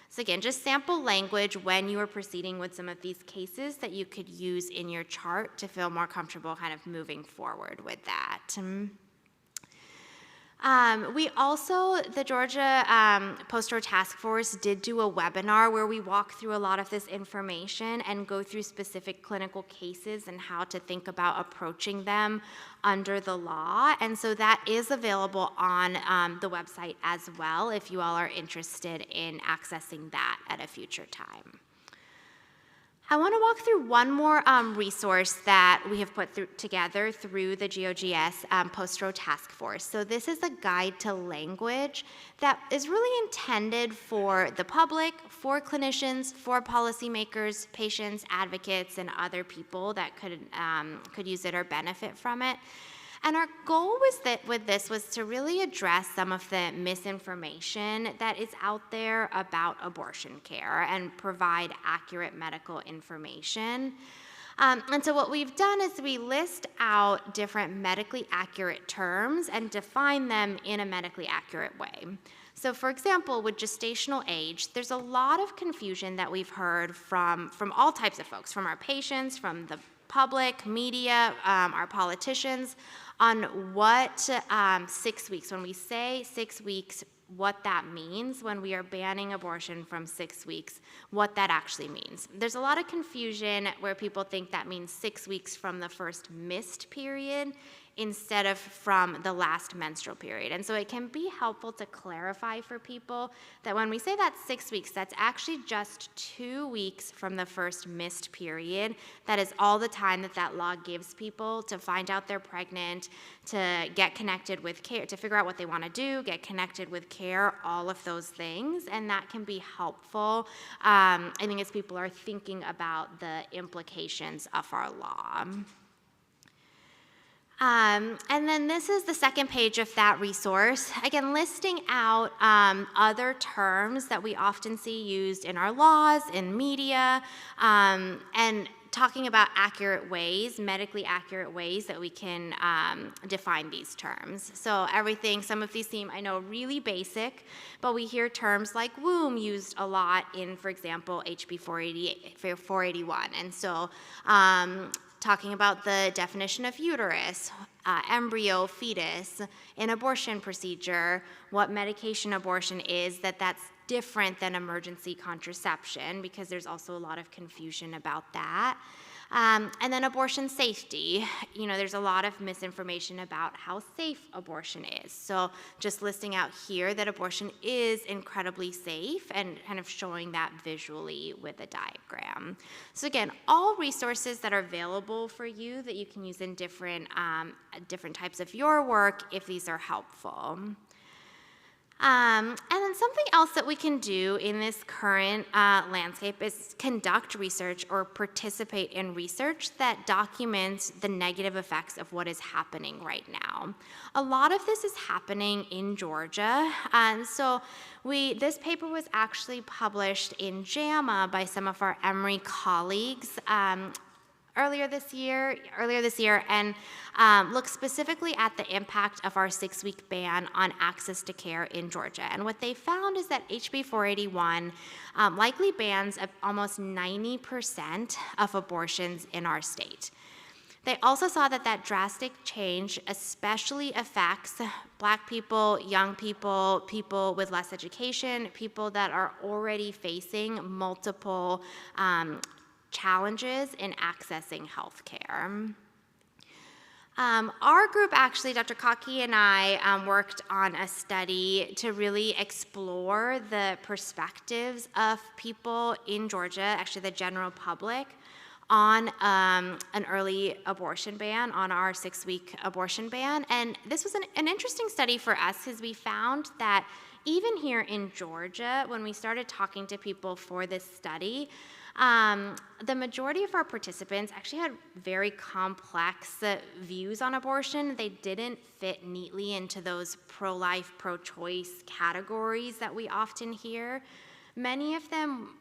So again, just sample language when you are proceeding with some of these cases that you could use in your chart to feel more comfortable kind of moving forward with that. We also, the Georgia Post-Dobbs Task Force did do a webinar where we walk through a lot of this information and go through specific clinical cases and how to think about approaching them under the law. And so that is available on the website as well if you all are interested in accessing that at a future time. I want to walk through one more resource that we have put together through the GOGS Post-Dobbs Task Force. So this is a guide to language that is really intended for the public, for clinicians, for policymakers, patients, advocates, and other people that could use it or benefit from it. And our goal with this was to really address some of the misinformation that is out there about abortion care and provide accurate medical information. And so what we've done is we list out different medically accurate terms and define them in a medically accurate way. So for example, with gestational age, there's a lot of confusion that we've heard from all types of folks, from our patients, from the public, media, our politicians, on what 6 weeks, when we say 6 weeks, what that means when we are banning abortion from 6 weeks, what that actually means. There's a lot of confusion where people think that means 6 weeks from the first missed period. instead of from the last menstrual period. And so it can be helpful to clarify for people that when we say that's 6 weeks, that's actually just 2 weeks from the first missed period. That is all the time that that law gives people to find out they're pregnant, to get connected with care, to figure out what they want to do, get connected with care, all of those things. And that can be helpful, I think, as people are thinking about the implications of our law. And then this is the second page of that resource, again, listing out other terms that we often see used in our laws, in media, and talking about accurate ways, medically accurate ways that we can define these terms. So everything, some of these seem, I know, really basic, but we hear terms like womb used a lot in, for example, HB 481. And so talking about the definition of uterus, embryo, fetus, an abortion procedure, what medication abortion is, that's different than emergency contraception, because there's also a lot of confusion about that. And then abortion safety. There's a lot of misinformation about how safe abortion is. So just listing out here that abortion is incredibly safe and kind of showing that visually with a diagram. So again, all resources that are available for you that you can use in different types of your work if these are helpful. And then something else that we can do in this current landscape is conduct research or participate in research that documents the negative effects of what is happening right now. A lot of this is happening in Georgia, and so this paper was actually published in JAMA by some of our Emory colleagues earlier this year, and look specifically at the impact of our 6-week ban on access to care in Georgia. And what they found is that HB 481 likely bans almost 90% of abortions in our state. They also saw that drastic change especially affects Black people, young people, people with less education, people that are already facing multiple challenges in accessing health care. Our group, actually, Dr. Kottke and I worked on a study to really explore the perspectives of people in Georgia, actually the general public, on an early abortion ban, on our 6-week abortion ban. And this was an interesting study for us because we found that even here in Georgia, when we started talking to people for this study, the majority of our participants actually had very complex views on abortion. They didn't fit neatly into those pro-life, pro-choice categories that we often hear. Many of them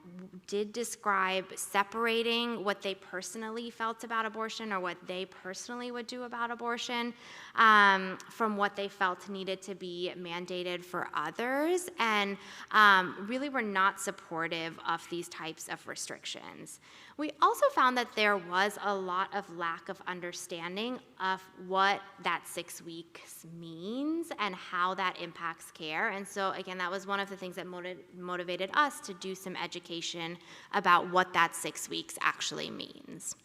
did describe separating what they personally felt about abortion or what they personally would do about abortion from what they felt needed to be mandated for others, and really were not supportive of these types of restrictions. We also found that there was a lot of lack of understanding of what that 6 weeks means and how that impacts care. And so again, that was one of the things that motivated us to do some education about what that 6 weeks actually means.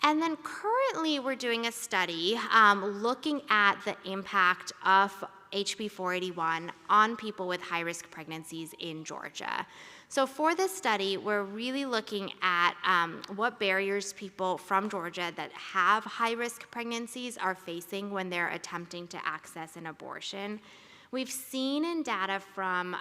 And then currently we're doing a study looking at the impact of HB 481 on people with high-risk pregnancies in Georgia. So for this study, we're really looking at what barriers people from Georgia that have high-risk pregnancies are facing when they're attempting to access an abortion. We've seen in data from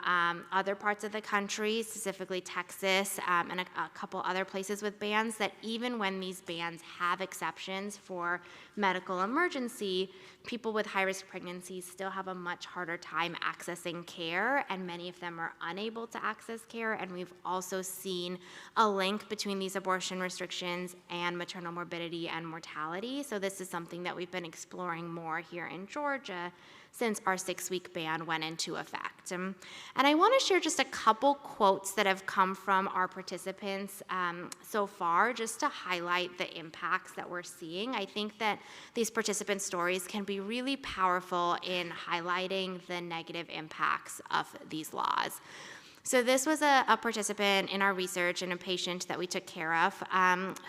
other parts of the country, specifically Texas and a couple other places with bans, that even when these bans have exceptions for medical emergency, people with high-risk pregnancies still have a much harder time accessing care, and many of them are unable to access care. And we've also seen a link between these abortion restrictions and maternal morbidity and mortality. So this is something that we've been exploring more here in Georgia since our 6-week ban went into effect. And I want to share just a couple quotes that have come from our participants so far, just to highlight the impacts that we're seeing. I think that these participant stories can be really powerful in highlighting the negative impacts of these laws. So this was a participant in our research and a patient that we took care of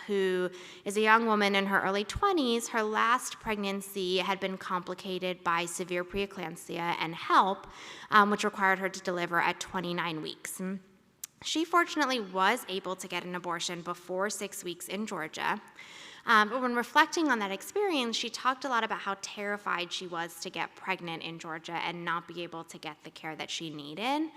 who is a young woman in her early 20s. Her last pregnancy had been complicated by severe preeclampsia and HELP, which required her to deliver at 29 weeks. She fortunately was able to get an abortion before 6 weeks in Georgia. But when reflecting on that experience, she talked a lot about how terrified she was to get pregnant in Georgia and not be able to get the care that she needed.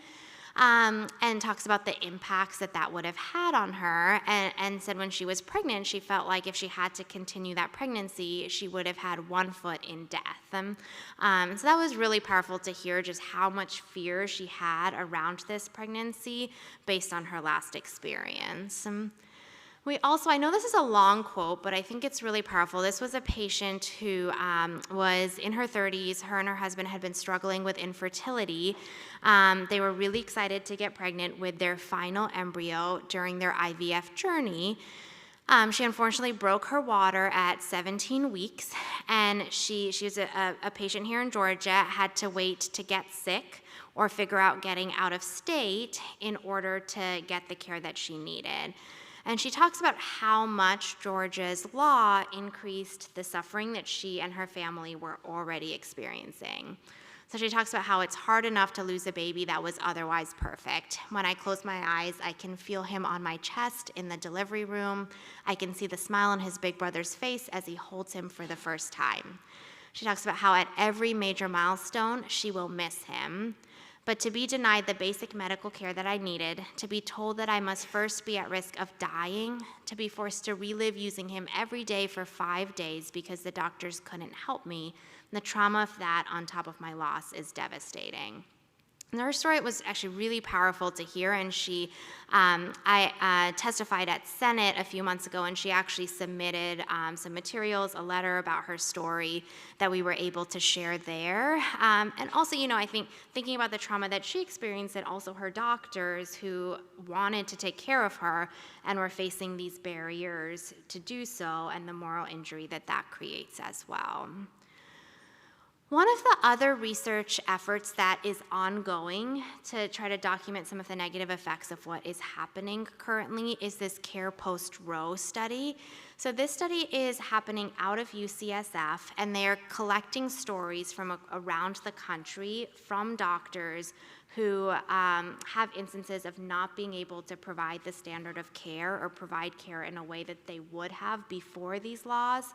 And talks about the impacts that would have had on her, and said when she was pregnant, she felt like if she had to continue that pregnancy, she would have had one foot in death. So that was really powerful to hear just how much fear she had around this pregnancy based on her last experience. We also, I know this is a long quote, but I think it's really powerful. This was a patient who was in her 30s. Her and her husband had been struggling with infertility. They were really excited to get pregnant with their final embryo during their IVF journey. She unfortunately broke her water at 17 weeks, and she was a patient here in Georgia, had to wait to get sick or figure out getting out of state in order to get the care that she needed. And she talks about how much Georgia's law increased the suffering that she and her family were already experiencing. So she talks about how it's hard enough to lose a baby that was otherwise perfect. When I close my eyes, I can feel him on my chest in the delivery room. I can see the smile on his big brother's face as he holds him for the first time. She talks about how at every major milestone, she will miss him. But to be denied the basic medical care that I needed, to be told that I must first be at risk of dying, to be forced to relive using him every day for 5 days because the doctors couldn't help me, the trauma of that on top of my loss is devastating. And her story was actually really powerful to hear, and I testified at Senate a few months ago, and she actually submitted some materials, a letter about her story that we were able to share there. And also, I think thinking about the trauma that she experienced and also her doctors who wanted to take care of her and were facing these barriers to do so, and the moral injury that creates as well. One of the other research efforts that is ongoing to try to document some of the negative effects of what is happening currently is this Care Post-Roe study. So this study is happening out of UCSF, and they are collecting stories from around the country from doctors who have instances of not being able to provide the standard of care or provide care in a way that they would have before these laws,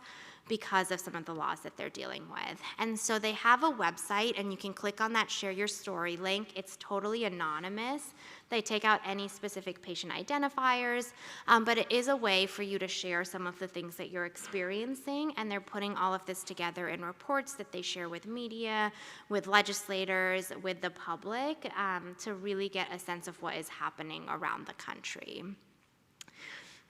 because of some of the laws that they're dealing with. And so they have a website, and you can click on that Share Your Story link. It's totally anonymous. They take out any specific patient identifiers, but it is a way for you to share some of the things that you're experiencing, and they're putting all of this together in reports that they share with media, with legislators, with the public, to really get a sense of what is happening around the country.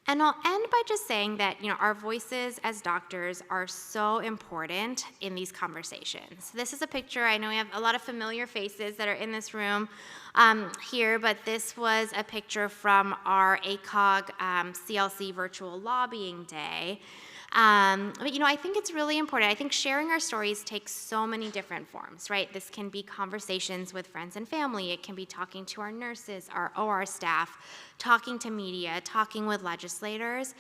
And I'll end by just saying that, our voices as doctors are so important in these conversations. This is a picture. I know we have a lot of familiar faces that are in this room here, but this was a picture from our ACOG CLC virtual lobbying day. But I think it's really important. I think sharing our stories takes so many different forms, right? This can be conversations with friends and family. It can be talking to our nurses, our OR staff, talking to media, talking with legislators.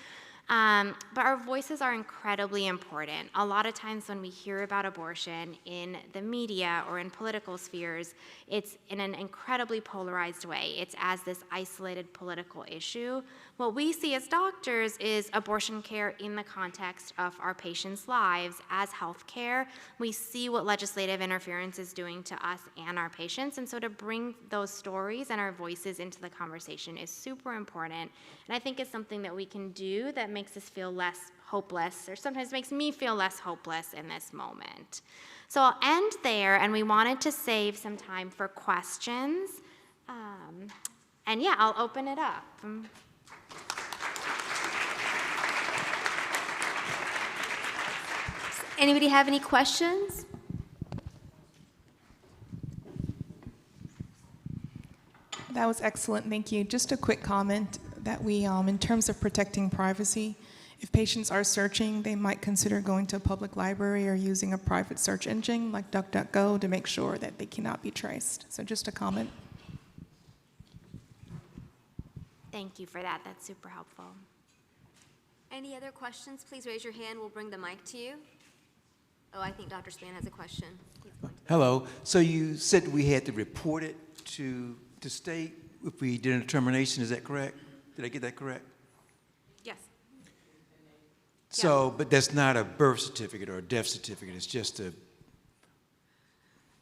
But our voices are incredibly important. A lot of times when we hear about abortion in the media or in political spheres, it's in an incredibly polarized way. It's as this isolated political issue. What we see as doctors is abortion care in the context of our patients' lives as health care. We see what legislative interference is doing to us and our patients, and so to bring those stories and our voices into the conversation is super important. And I think it's something that we can do that makes us feel less hopeless, or sometimes makes me feel less hopeless in this moment. So I'll end there, and we wanted to save some time for questions. And yeah, I'll open it up. Anybody have any questions? That was excellent, thank you. Just a quick comment that we, in terms of protecting privacy, if patients are searching, they might consider going to a public library or using a private search engine like DuckDuckGo to make sure that they cannot be traced. So just a comment. Thank you for that. That's super helpful. Any other questions? Please raise your hand. We'll bring the mic to you. Oh, I think Dr. Span has a question. He's going to- Hello. So you said we had to report it to state if we did a determination. Is that correct? Did I get that correct? Yes. So, but that's not a birth certificate or a death certificate. It's just a.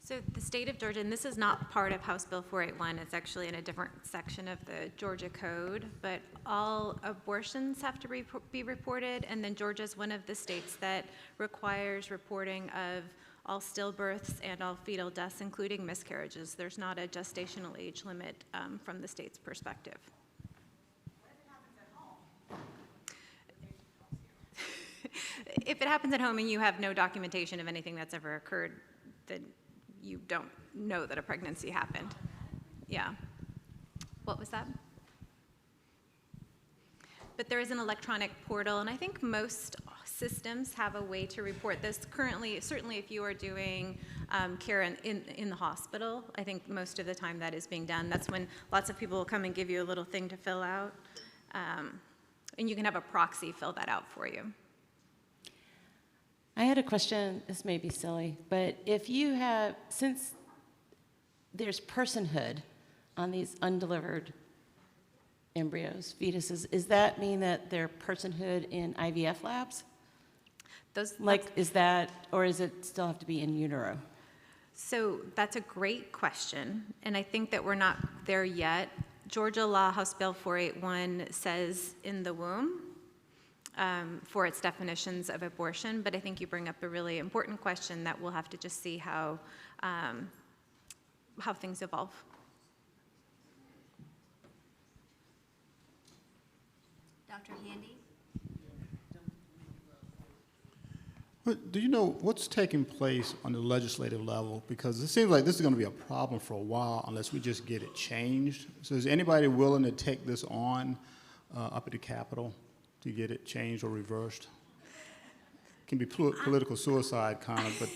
So the state of Georgia, and this is not part of House Bill 481, it's actually in a different section of the Georgia Code, but all abortions have to be reported, and then Georgia is one of the states that requires reporting of all stillbirths and all fetal deaths, including miscarriages. There's not a gestational age limit from the state's perspective. If it happens at home and you have no documentation of anything that's ever occurred, then you don't know that a pregnancy happened. Yeah. What was that? But there is an electronic portal, and I think most systems have a way to report this. Currently, certainly if you are doing care in the hospital, I think most of the time that is being done. That's when lots of people will come and give you a little thing to fill out. And you can have a proxy fill that out for you. I had a question, this may be silly, but if you have, since there's personhood on these undelivered embryos, fetuses, does that mean that they're personhood in IVF labs? Is that, or is it still have to be in utero? So that's a great question, and I think that we're not there yet. Georgia law, House Bill 481, says in the womb, for its definitions of abortion, but I think you bring up a really important question that we'll have to just see how things evolve. Dr. Handy? Do you know what's taking place on the legislative level? Because it seems like this is going to be a problem for a while unless we just get it changed. So is anybody willing to take this on up at the Capitol to get it changed or reversed? It can be political suicide kind of, but.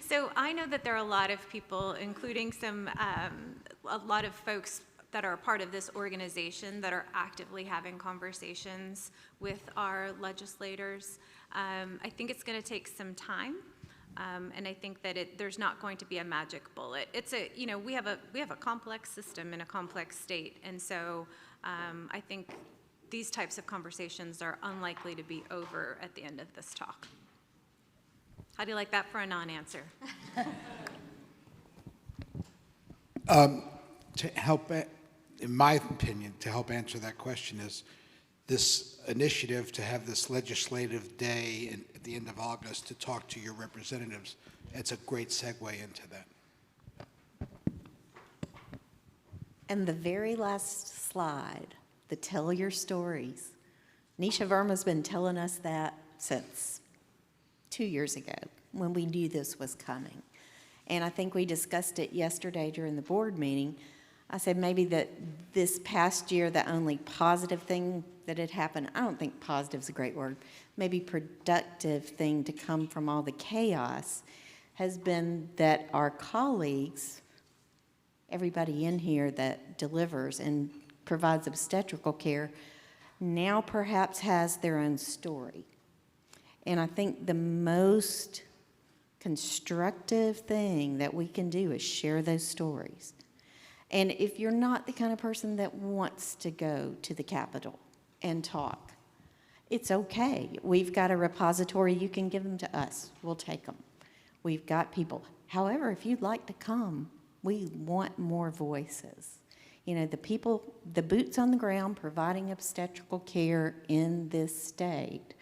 So I know that there are a lot of people, including a lot of folks that are a part of this organization that are actively having conversations with our legislators. I think it's going to take some time, and I think that there's not going to be a magic bullet. We have a complex system in a complex state, and so I think these types of conversations are unlikely to be over at the end of this talk. How do you like that for a non-answer? To help, in my opinion, to help answer that question is this initiative to have this legislative day at the end of August to talk to your representatives. It's a great segue into that. And the very last slide, the tell your stories. Nisha Verma's been telling us that since 2 years ago when we knew this was coming. And I think we discussed it yesterday during the board meeting. I said maybe that this past year, the only positive thing that had happened, I don't think positive is a great word, maybe productive thing to come from all the chaos has been that our colleagues, everybody in here that delivers and provides obstetrical care, now perhaps has their own story. And I think the most constructive thing that we can do is share those stories. And if you're not the kind of person that wants to go to the Capitol and talk, it's okay. We've got a repository. You can give them to us. We'll take them. We've got people. However, if you'd like to come, we want more voices. You know, the people, the boots on the ground providing obstetrical care in this state,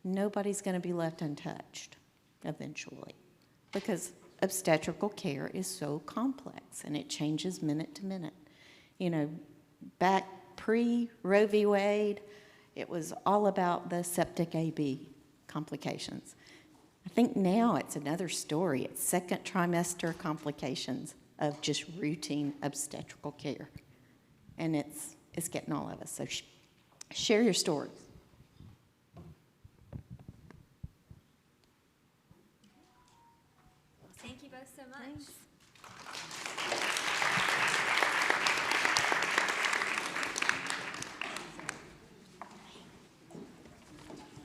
nobody's going to be left untouched eventually, because obstetrical care is so complex and it changes minute to minute. You know, back pre-Roe v. Wade, it was all about the septic AB complications. I think now it's another story. It's second trimester complications of just routine obstetrical care. And it's getting all of us. So share your stories. Thank you both so much. Thanks.